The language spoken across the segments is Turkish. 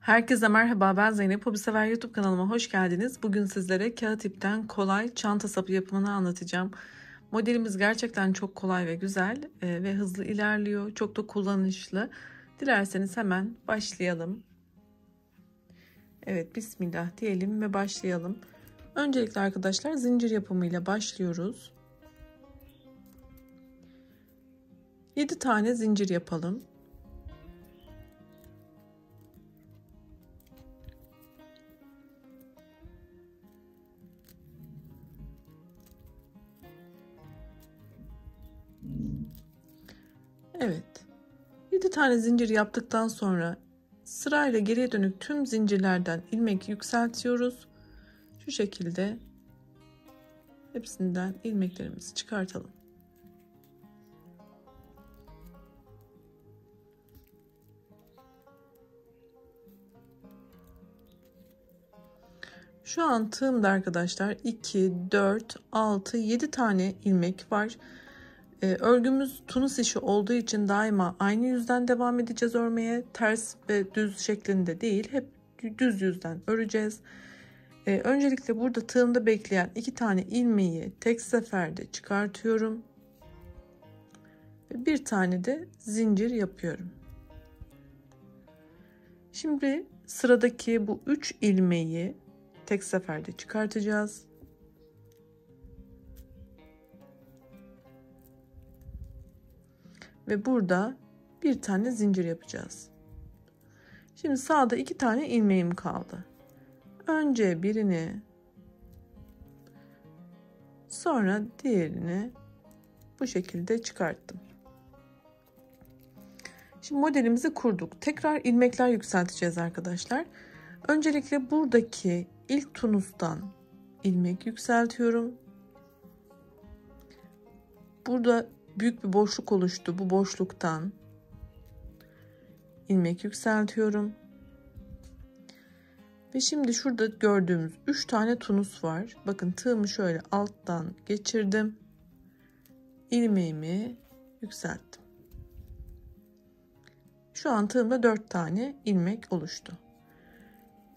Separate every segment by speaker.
Speaker 1: Herkese merhaba, ben Zeynep. Hobisever YouTube kanalıma hoş geldiniz. Bugün sizlere kağıt ipten kolay çanta sapı yapımını anlatacağım. Modelimiz gerçekten çok kolay ve güzel ve hızlı ilerliyor. Çok da kullanışlı. Dilerseniz hemen başlayalım. Evet, bismillah diyelim ve başlayalım. Öncelikle arkadaşlar zincir yapımıyla başlıyoruz. 7 tane zincir yapalım. Evet. 7 tane zincir yaptıktan sonra sırayla geriye dönük tüm zincirlerden ilmek yükseltiyoruz. Şu şekilde hepsinden ilmeklerimizi çıkartalım. Şu an tığımda arkadaşlar 2, 4, 6, 7 tane ilmek var. Örgümüz tunus işi olduğu için daima aynı yüzden devam edeceğiz örmeye. Ters ve düz şeklinde değil, hep düz yüzden öreceğiz. Öncelikle burada tığımda bekleyen 2 tane ilmeği tek seferde çıkartıyorum. Ve bir tane de zincir yapıyorum. Şimdi sıradaki bu 3 ilmeği tek seferde çıkartacağız. Ve burada bir tane zincir yapacağız. Şimdi sağda 2 tane ilmeğim kaldı. Önce birini, sonra diğerini bu şekilde çıkarttım. Şimdi modelimizi kurduk. Tekrar ilmekler yükselteceğiz arkadaşlar. Öncelikle buradaki ilk tunustan ilmek yükseltiyorum. Burada büyük bir boşluk oluştu. Bu boşluktan ilmek yükseltiyorum. Ve şimdi şurada gördüğümüz 3 tane tunus var. Bakın tığımı şöyle alttan geçirdim. İlmeğimi yükselttim. Şu an tığımda 4 tane ilmek oluştu.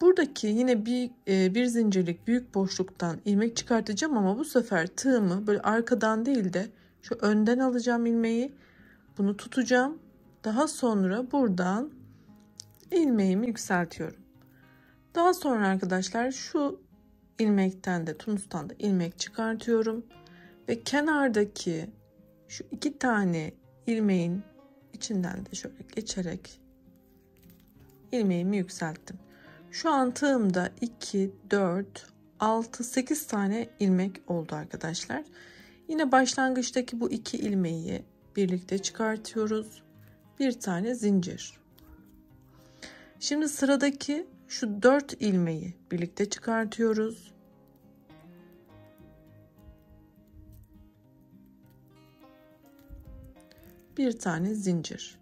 Speaker 1: Buradaki yine bir zincirlik büyük boşluktan ilmek çıkartacağım ama bu sefer tığımı böyle arkadan değil de şu önden alacağım ilmeği. Bunu tutacağım. Daha sonra buradan ilmeğimi yükseltiyorum. Daha sonra arkadaşlar şu ilmekten de tunustan da ilmek çıkartıyorum. Ve kenardaki şu 2 tane ilmeğin içinden de şöyle geçerek ilmeğimi yükselttim. Şu an tığımda 2, 4, 6, 8 tane ilmek oldu arkadaşlar. Yine başlangıçtaki bu 2 ilmeği birlikte çıkartıyoruz. Bir tane zincir. Şimdi sıradaki şu 4 ilmeği birlikte çıkartıyoruz. Bir tane zincir.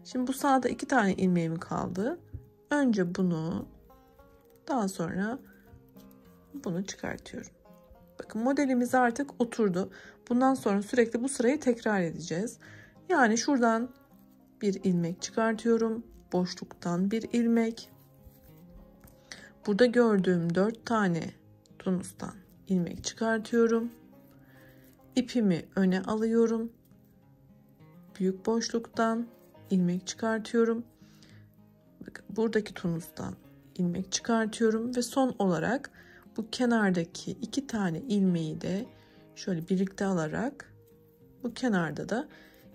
Speaker 1: Şimdi bu sağda 2 tane ilmeğim kaldı. Önce bunu, daha sonra bunu çıkartıyorum. Bakın modelimiz artık oturdu. Bundan sonra sürekli bu sırayı tekrar edeceğiz. Yani şuradan bir ilmek çıkartıyorum. Boşluktan bir ilmek. Burada gördüğüm 4 tane tunustan ilmek çıkartıyorum. İpimi öne alıyorum. Büyük boşluktan ilmek çıkartıyorum. Bakın buradaki tunustan ilmek çıkartıyorum ve son olarak bu kenardaki 2 tane ilmeği de şöyle birlikte alarak bu kenarda da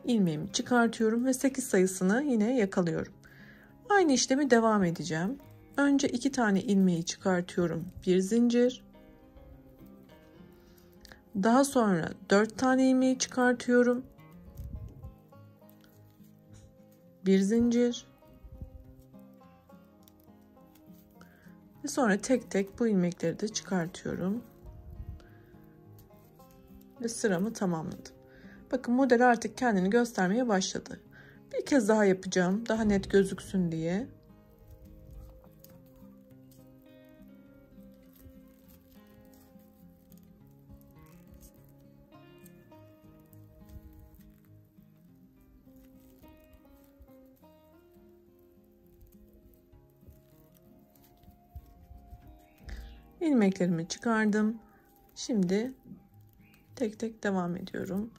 Speaker 1: ilmeğimi çıkartıyorum ve 8 sayısını yine yakalıyorum. Aynı işlemi devam edeceğim. Önce 2 tane ilmeği çıkartıyorum. Bir zincir. Daha sonra 4 tane ilmeği çıkartıyorum. Bir zincir. Ve sonra tek tek bu ilmekleri de çıkartıyorum. Ve sıramı tamamladım. Bakın model artık kendini göstermeye başladı. Bir kez daha yapacağım. Daha net gözüksün diye. İlmeklerimi çıkardım. Şimdi tek tek devam ediyorum.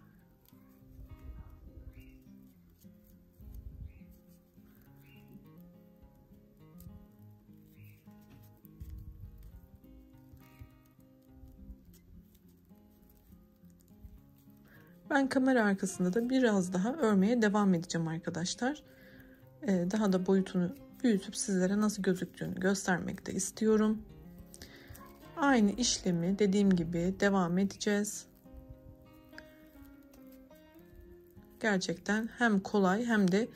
Speaker 1: Ben kamera arkasında da biraz daha örmeye devam edeceğim arkadaşlar. Daha da boyutunu büyütüp sizlere nasıl gözüktüğünü göstermek de istiyorum. Aynı işlemi dediğim gibi devam edeceğiz. Gerçekten hem kolay hem de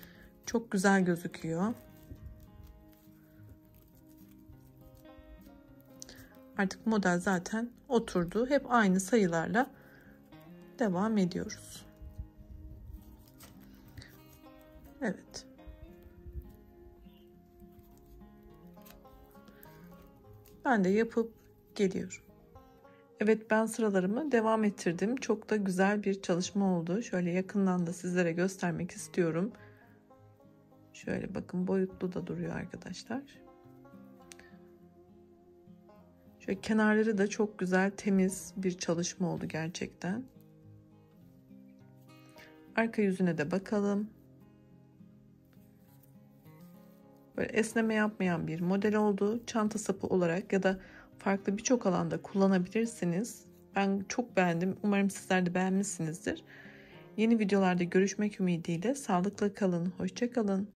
Speaker 1: çok güzel gözüküyor. Artık model zaten oturdu. Hep aynı sayılarla devam ediyoruz. Evet. Ben de yapıp geliyorum. Evet, ben sıralarımı devam ettirdim. Çok da güzel bir çalışma oldu. Şöyle yakından da sizlere göstermek istiyorum. Şöyle bakın, boyutlu da duruyor arkadaşlar. Şöyle kenarları da çok güzel, temiz bir çalışma oldu gerçekten. Arka yüzüne de bakalım. Böyle esneme yapmayan bir model oldu. Çanta sapı olarak ya da farklı birçok alanda kullanabilirsiniz. Ben çok beğendim. Umarım sizler de beğenmişsinizdir. Yeni videolarda görüşmek ümidiyle sağlıkla kalın. Hoşça kalın.